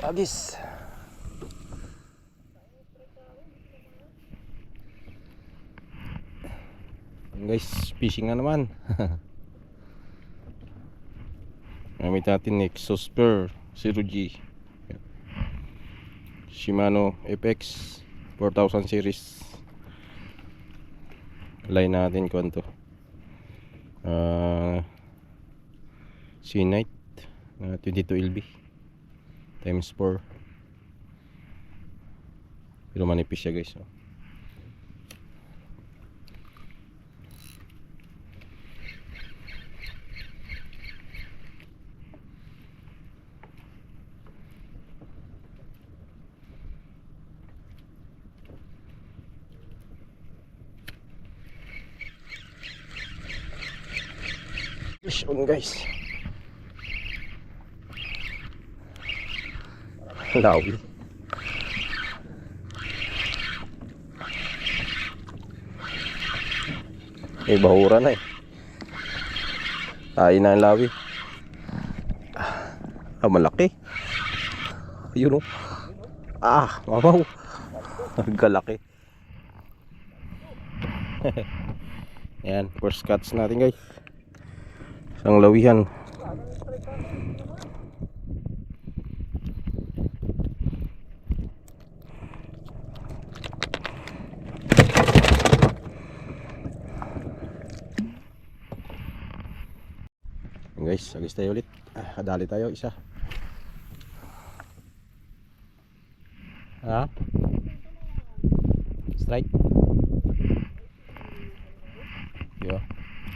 Agis. Guys, fishing na naman. Gamit natin Nexus Spur 0G Shimano FX 4000 series. Line natin kung to Sea Night 22 LB times 4. Pero manipis siya guys, oh. Fish on guys. Lawi. May bahura na eh. Tayo na ang lawi. Malaki. Ayun oh. Mabaw. Galaki. Yan, first cuts natin guys. Isang lawihan. Guys, agis tayo ulit. Kadali tayo isa. Strike. Yo.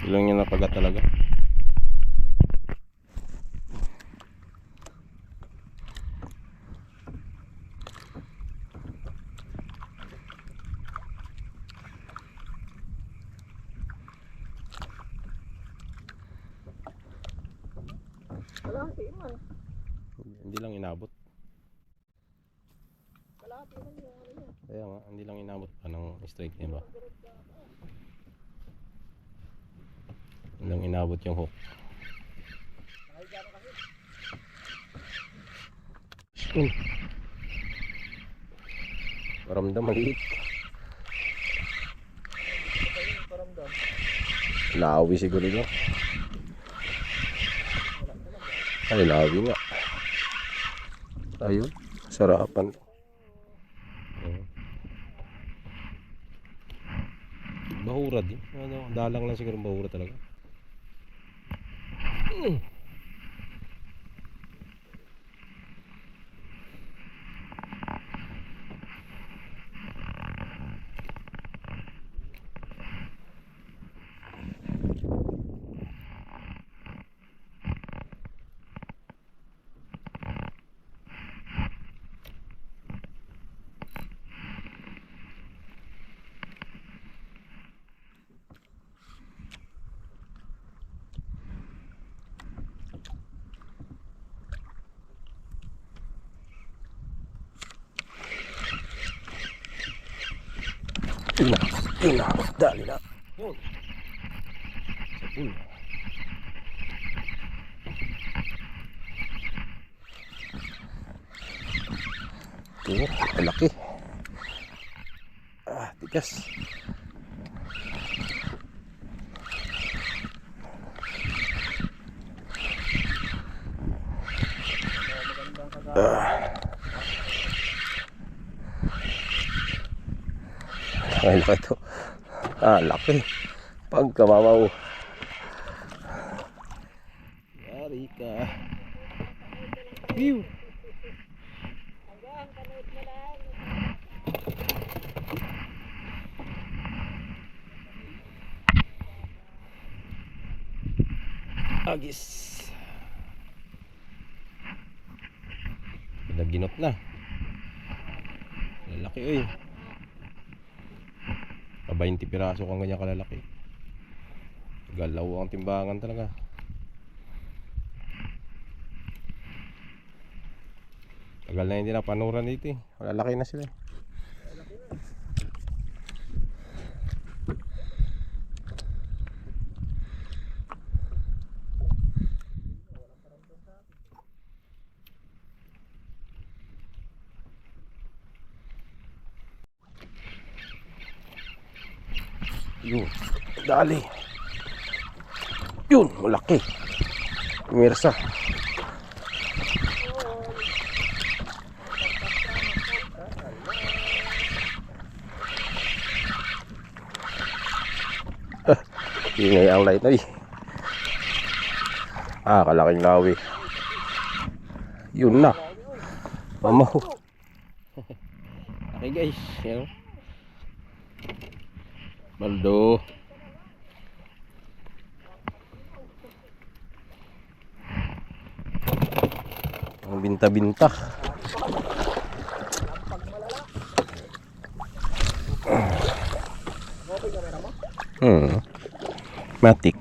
Ilang yung napagat talaga. Hindi lang inabot. Kaya nga, hindi lang inabot pa ng strike niya ba? Hindi lang inabot yung hook. Paramdam maliit. Lawi siguro no? Ay, lawi nga. Ayun, sarapan. Bahura din. Dalang lang siguro bahura talaga. Dali na. Yun. Ito, laki. Tigas. Ay, laki ito. Laki. Pagkamabaw. Yari ka. View. Agis. Naginot na. Lalaki oy. 20 piraso kang ganyan kalalaki. Galaw ang timbangan talaga. Tagal na hindi na panuran dito eh. Malalaki na sila eh. Yun. Dali. Yun, malaki. Mirsa. Ingay ang light na kalaking lawi. Yun na. Mamaw. Okay guys, yan. Baldo. Ang binta-binta. Matik.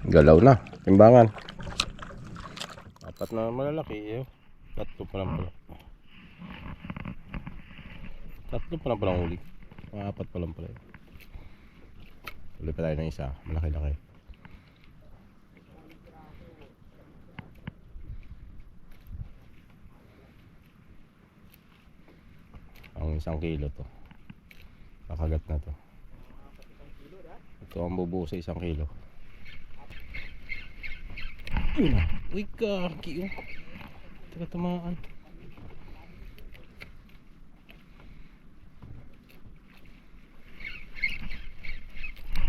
Galaw na, timbangan. Apat na malalaki, tatlo pa lang pala. Tatlo pa lang palang huli. Apat pa lang pala. Huli pa tayo ng isa, malaki-laki. Ang 1 kilo to. Kakagat na to. Ito ang bubuo sa 1 kilo. Yun na. Uy, kaki yun. Taga-tamaan.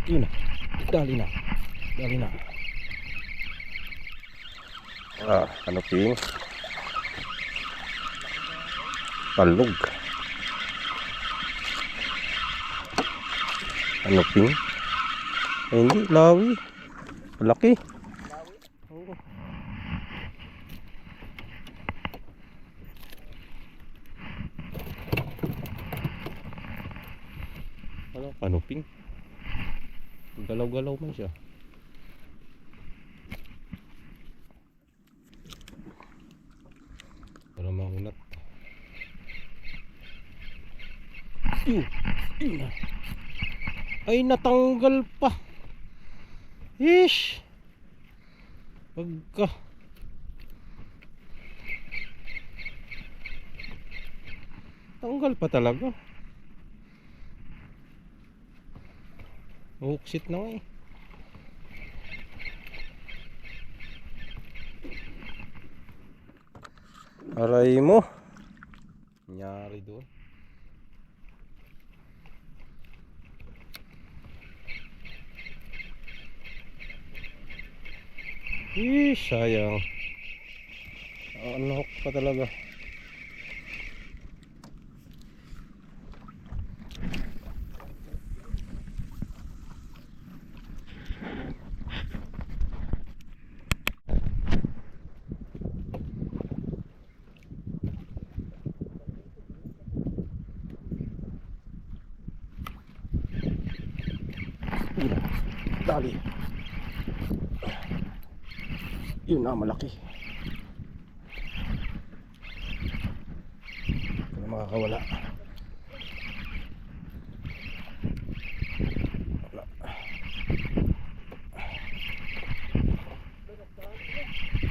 Yun na. Dali na. Dali na. Kanuping. Palug. Kanuping. Hindi, lawi. Malaki. Kanuping. Galaw-galaw man siya. Para maunat. Yun. Ay, natanggal pa. Ish. Pagka. Tanggal pa talaga. Hooksit na nga eh. Aray mo. Nangyari doon. Sayang. Ano pa talaga. Dali. Yun na, malaki. Hindi na makakawala. Wala.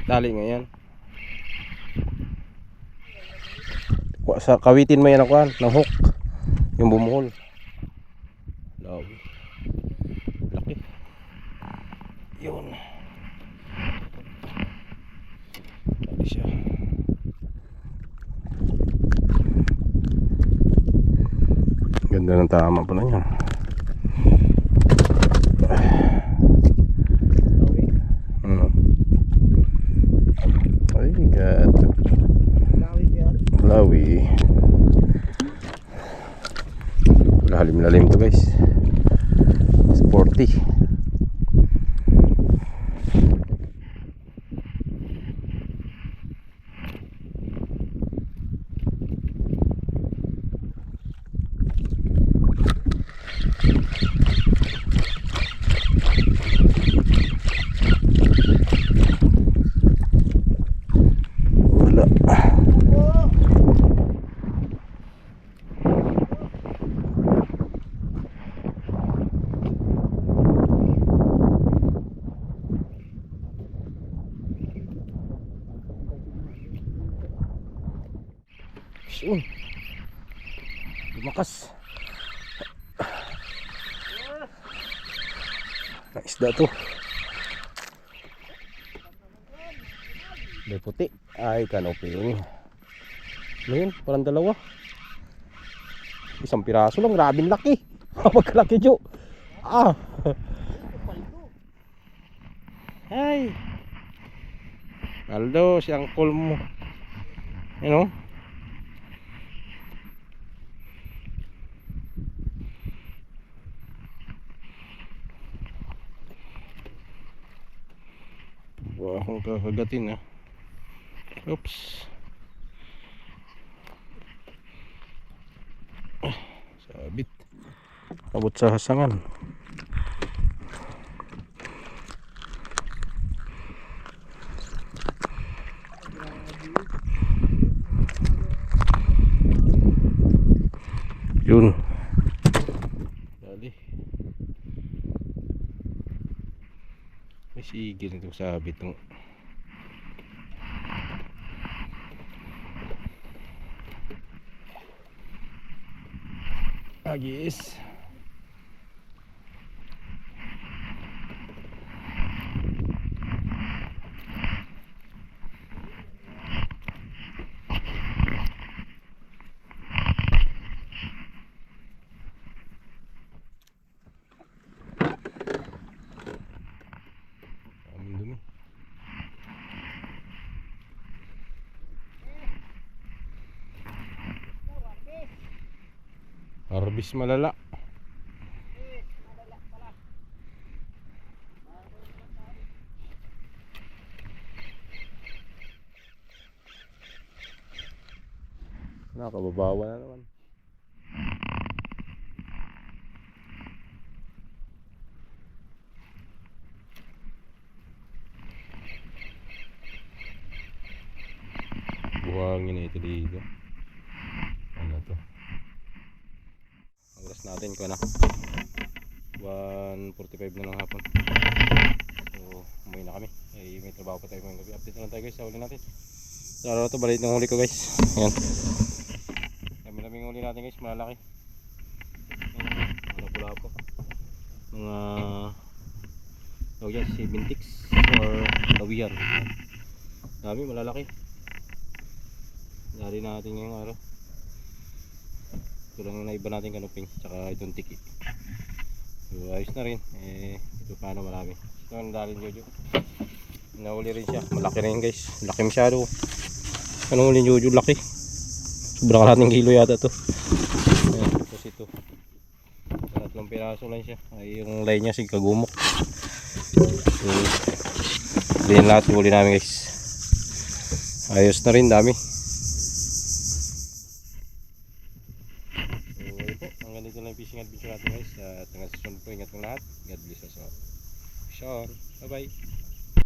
Dali nga yan. Kawitin mo yan ako ng hook. Yung bumuhol. Lawi. Laki. Yun. Dali siya. Ganda ng tama pala niya. Ay, gato. Lawi. Lalim-lalim to guys. Sporty. Yun. Lumakas. Na isda to. May puti. Ay, kanoping. Ano yun? Parang dalawa. Isang piraso lang. Grabing laki. Magkalaki, Jo. Ah. Ay. Aldo, si Uncle mo. You know? Wah, akong kakagatin ah. Oops. Sabit. Abot sa hasangan. Yun. Dali. May sigil nito sabit ng agis. Aming dumi. Harvest malala. Nakababawa na naman. Buhangin na ito dito. Ano to? Ang oras natin ko na 1:45 na ng hapon. So umuwi na kami. Ay, may trabaho pa tayo ngayong gabi. Update na lang tayo guys sa huli natin. Sa araw na to, balit ng huli ko guys. Ayan. Kami-laming huli natin guys, malalaki. Ayan, pula po. Mga yan, 7 or tawian. Dami, malalaki. Dari natin ngayong araw. Ito lang na iba natin kanuping, tsaka itong tiki. So ayos na rin. Ito paano marami. Ito ang dalin Jojo. Nahuli rin siya, malaki rin guys. Laki masyado. Anong huli Jojo? Laki. Sobrang kalating kilo yata to. Ayan, tapos ito. 3 piraso lang siya. Ay, yung line niya sig kagumok. So din lahat huli namin guys. Ayos na rin, dami. Ganito lang yung fishing adventure natin guys. At hanggang sa susunod po, ingat po lahat. God bless us all. Sean, bye bye.